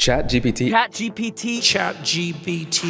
ChatGPT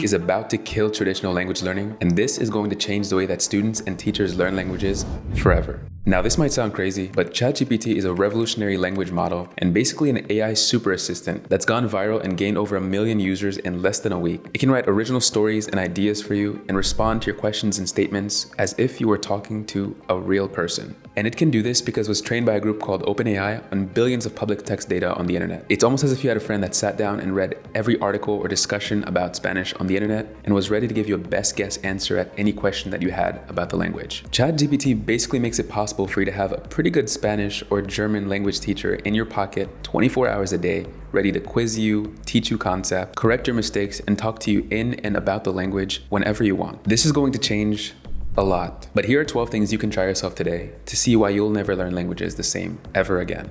is about to kill traditional language learning, and this is going to change the way that students and teachers learn languages forever. Now, this might sound crazy, but ChatGPT is a revolutionary language model and basically an AI super assistant that's gone viral and gained over 1 million users in less than a week. It can write original stories and ideas for you and respond to your questions and statements as if you were talking to a real person. And it can do this because it was trained by a group called OpenAI on billions of public text data on the internet. It's almost as if you had a friend that sat down and read every article or discussion about Spanish on the internet and was ready to give you a best guess answer at any question that you had about the language. ChatGPT basically makes it possible for you to have a pretty good Spanish or German language teacher in your pocket 24 hours a day, ready to quiz you, teach you concepts, correct your mistakes, and talk to you in and about the language whenever you want. This is going to change a lot. But here are 12 things you can try yourself today to see why you'll never learn languages the same ever again.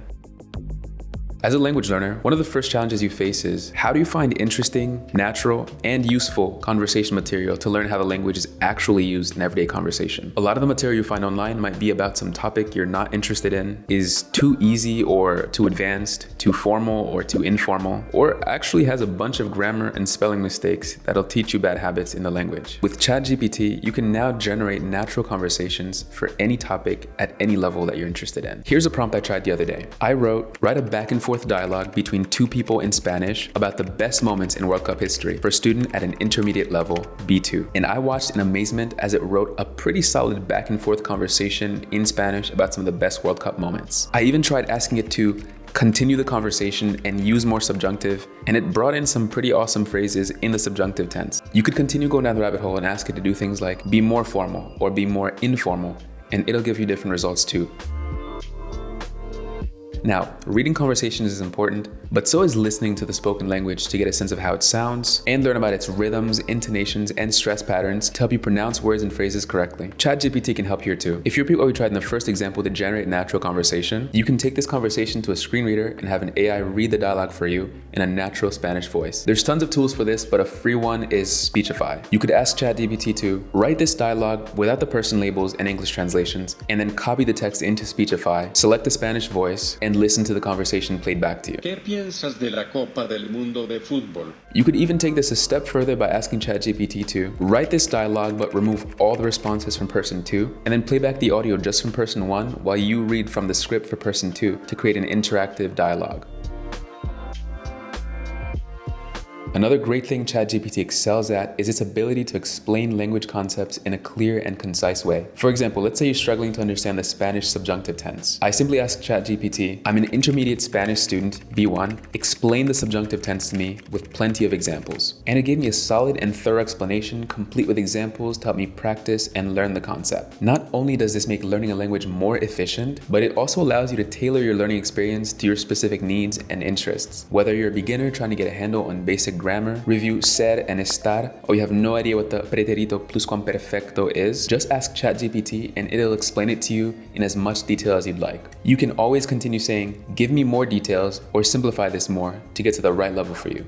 As a language learner, one of the first challenges you face is how do you find interesting, natural, and useful conversation material to learn how the language is actually used in everyday conversation? A lot of the material you find online might be about some topic you're not interested in, is too easy or too advanced, too formal or too informal, or actually has a bunch of grammar and spelling mistakes that'll teach you bad habits in the language. With ChatGPT, you can now generate natural conversations for any topic at any level that you're interested in. Here's a prompt I tried the other day. I wrote, write a back and forth dialogue between two people in Spanish about the best moments in World Cup history for a student at an intermediate level, B2. And I watched in amazement as it wrote a pretty solid back and forth conversation in Spanish about some of the best World Cup moments. I even tried asking it to continue the conversation and use more subjunctive, and it brought in some pretty awesome phrases in the subjunctive tense. You could continue going down the rabbit hole and ask it to do things like be more formal or be more informal, and it'll give you different results too. Now, reading conversations is important, but so is listening to the spoken language to get a sense of how it sounds and learn about its rhythms, intonations, and stress patterns to help you pronounce words and phrases correctly. ChatGPT can help here too. If you repeat what we tried in the first example to generate natural conversation, you can take this conversation to a screen reader and have an AI read the dialogue for you in a natural Spanish voice. There's tons of tools for this, but a free one is Speechify. You could ask ChatGPT to write this dialogue without the person labels and English translations, and then copy the text into Speechify, select the Spanish voice, and listen to the conversation played back to you. ¿Qué piensas de la Copa del Mundo de Fútbol? You could even take this a step further by asking ChatGPT to write this dialogue but remove all the responses from person 2, and then play back the audio just from person 1 while you read from the script for person 2 to create an interactive dialogue. Another great thing ChatGPT excels at is its ability to explain language concepts in a clear and concise way. For example, let's say you're struggling to understand the Spanish subjunctive tense. I simply ask ChatGPT, I'm an intermediate Spanish student, B1, explain the subjunctive tense to me with plenty of examples. And it gave me a solid and thorough explanation, complete with examples to help me practice and learn the concept. Not only does this make learning a language more efficient, but it also allows you to tailor your learning experience to your specific needs and interests. Whether you're a beginner trying to get a handle on basic grammar, review ser and estar, or you have no idea what the pretérito pluscuamperfecto is, just ask ChatGPT and it'll explain it to you in as much detail as you'd like. You can always continue saying, give me more details or simplify this more to get to the right level for you.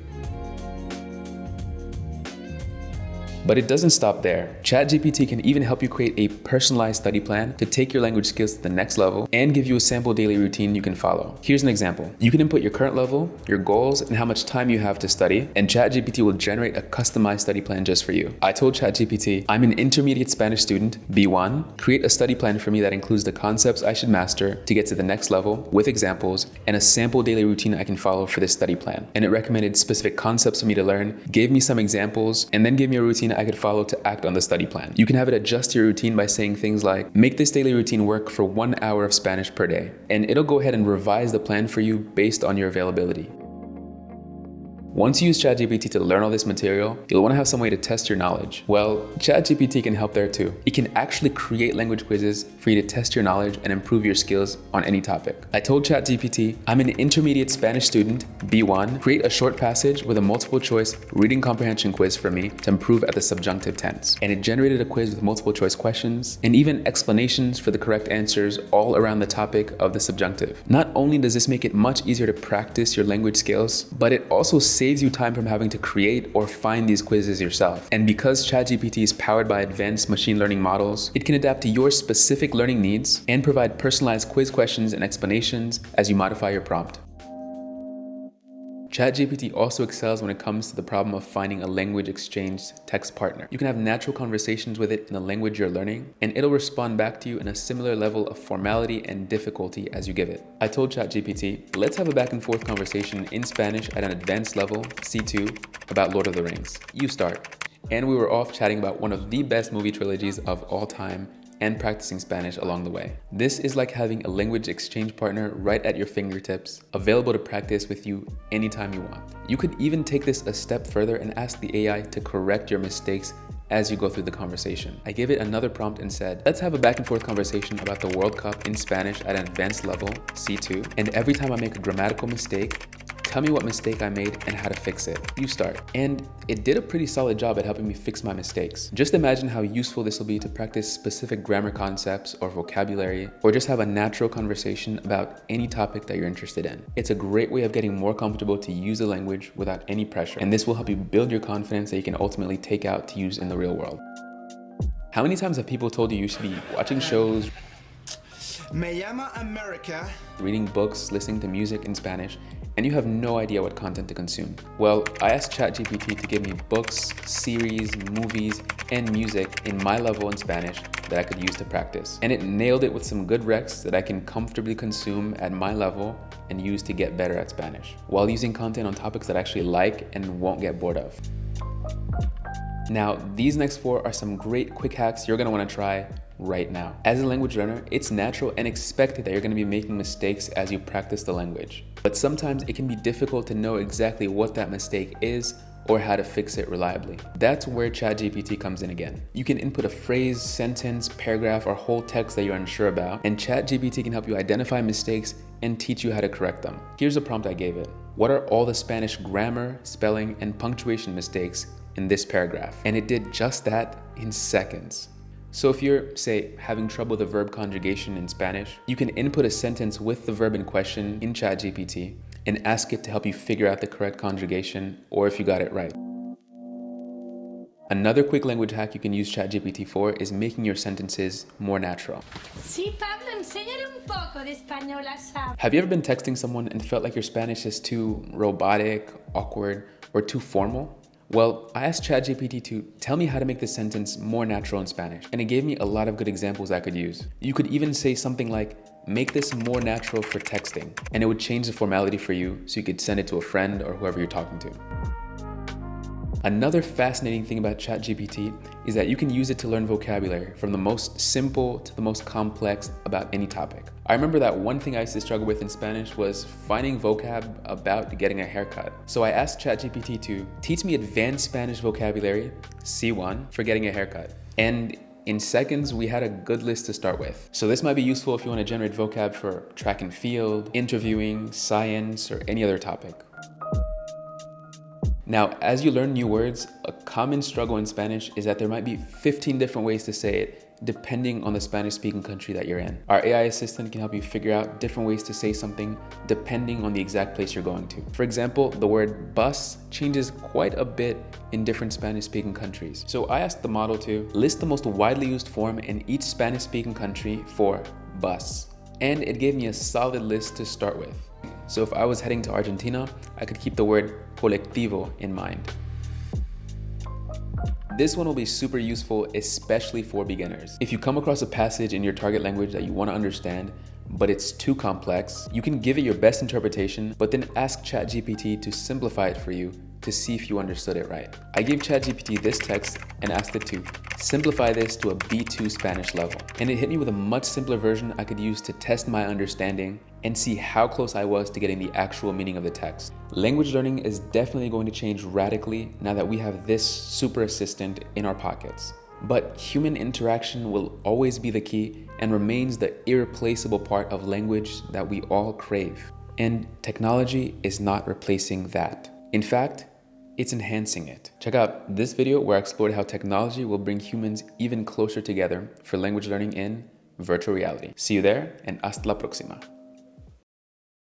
But it doesn't stop there. ChatGPT can even help you create a personalized study plan to take your language skills to the next level and give you a sample daily routine you can follow. Here's an example. You can input your current level, your goals, and how much time you have to study, and ChatGPT will generate a customized study plan just for you. I told ChatGPT, I'm an intermediate Spanish student, B1, create a study plan for me that includes the concepts I should master to get to the next level with examples and a sample daily routine I can follow for this study plan. And it recommended specific concepts for me to learn, gave me some examples, and then gave me a routine I could follow to act on the study plan. You can have it adjust your routine by saying things like, make this daily routine work for 1 hour of Spanish per day. And it'll go ahead and revise the plan for you based on your availability. Once you use ChatGPT to learn all this material, you'll want to have some way to test your knowledge. Well, ChatGPT can help there too. It can actually create language quizzes for you to test your knowledge and improve your skills on any topic. I told ChatGPT, I'm an intermediate Spanish student, B1, create a short passage with a multiple choice reading comprehension quiz for me to improve at the subjunctive tense. And it generated a quiz with multiple choice questions and even explanations for the correct answers all around the topic of the subjunctive. Not only does this make it much easier to practice your language skills, but it also saves you time from having to create or find these quizzes yourself. And because ChatGPT is powered by advanced machine learning models, it can adapt to your specific learning needs and provide personalized quiz questions and explanations as you modify your prompt. ChatGPT also excels when it comes to the problem of finding a language exchange text partner. You can have natural conversations with it in the language you're learning, and it'll respond back to you in a similar level of formality and difficulty as you give it. I told ChatGPT, let's have a back and forth conversation in Spanish at an advanced level, C2, about Lord of the Rings. You start. And we were off chatting about one of the best movie trilogies of all time and practicing Spanish along the way. This is like having a language exchange partner right at your fingertips, available to practice with you anytime you want. You could even take this a step further and ask the AI to correct your mistakes as you go through the conversation. I gave it another prompt and said, let's have a back and forth conversation about the World Cup in Spanish at an advanced level, C2, and every time I make a grammatical mistake, tell me what mistake I made and how to fix it. You start. And it did a pretty solid job at helping me fix my mistakes. Just imagine how useful this will be to practice specific grammar concepts or vocabulary, or just have a natural conversation about any topic that you're interested in. It's a great way of getting more comfortable to use the language without any pressure. And this will help you build your confidence that you can ultimately take out to use in the real world. How many times have people told you should be watching shows, Me llama America, reading books, listening to music in Spanish, and you have no idea what content to consume? Well, I asked ChatGPT to give me books, series, movies, and music in my level in Spanish that I could use to practice. And it nailed it with some good recs that I can comfortably consume at my level and use to get better at Spanish, while using content on topics that I actually like and won't get bored of. Now, these next 4 are some great quick hacks you're gonna wanna try right now. As a language learner, it's natural and expected that you're gonna be making mistakes as you practice the language. But sometimes it can be difficult to know exactly what that mistake is or how to fix it reliably. That's where ChatGPT comes in again. You can input a phrase, sentence, paragraph, or whole text that you're unsure about, and ChatGPT can help you identify mistakes and teach you how to correct them. Here's a prompt I gave it. What are all the Spanish grammar, spelling, and punctuation mistakes in this paragraph? And it did just that in seconds. So if you're, say, having trouble with the verb conjugation in Spanish, you can input a sentence with the verb in question in ChatGPT and ask it to help you figure out the correct conjugation or if you got it right. Another quick language hack you can use ChatGPT for is making your sentences more natural. Sí, Pablo, enséñale un poco de español a Sam. Have you ever been texting someone and felt like your Spanish is too robotic, awkward, or too formal? Well, I asked ChatGPT to tell me how to make this sentence more natural in Spanish, and it gave me a lot of good examples I could use. You could even say something like, make this more natural for texting, and it would change the formality for you so you could send it to a friend or whoever you're talking to. Another fascinating thing about ChatGPT is that you can use it to learn vocabulary from the most simple to the most complex about any topic. I remember that one thing I used to struggle with in Spanish was finding vocab about getting a haircut. So I asked ChatGPT to teach me advanced Spanish vocabulary, C1, for getting a haircut. And in seconds, we had a good list to start with. So this might be useful if you want to generate vocab for track and field, interviewing, science, or any other topic. Now, as you learn new words, a common struggle in Spanish is that there might be 15 different ways to say it, depending on the Spanish-speaking country that you're in. Our AI assistant can help you figure out different ways to say something depending on the exact place you're going to. For example, the word bus changes quite a bit in different Spanish-speaking countries. So I asked the model to list the most widely used form in each Spanish-speaking country for bus. And it gave me a solid list to start with. So if I was heading to Argentina, I could keep the word colectivo in mind. This one will be super useful, especially for beginners. If you come across a passage in your target language that you want to understand, but it's too complex, you can give it your best interpretation, but then ask ChatGPT to simplify it for you to see if you understood it right. I gave ChatGPT this text and asked it to simplify this to a B2 Spanish level. And it hit me with a much simpler version I could use to test my understanding and see how close I was to getting the actual meaning of the text. Language learning is definitely going to change radically now that we have this super assistant in our pockets. But human interaction will always be the key and remains the irreplaceable part of language that we all crave. And technology is not replacing that. In fact, it's enhancing it. Check out this video where I explored how technology will bring humans even closer together for language learning in virtual reality. See you there, and hasta la próxima.